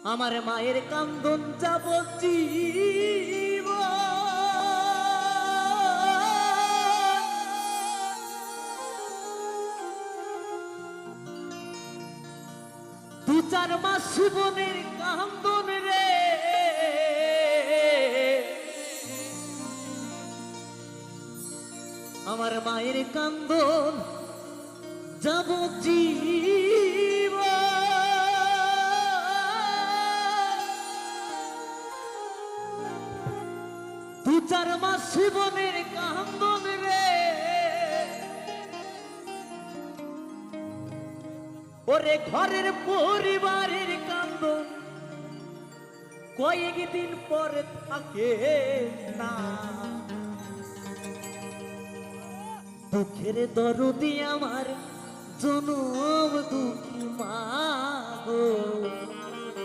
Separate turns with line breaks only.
আমার মায়ের কান্দন যাবজ্জীবন। দু চার মাস জীবনের কান্দন রে, আমার মায়ের কান্দন যাবজ্জীবন। দু চার মাস জীবনের কান্দন রে, ওরে ঘরের পরিবারের কান্দন কয়েকদিন পরে থাকে না। দুঃখের দরদি আমার জনম দুঃখী মা গো।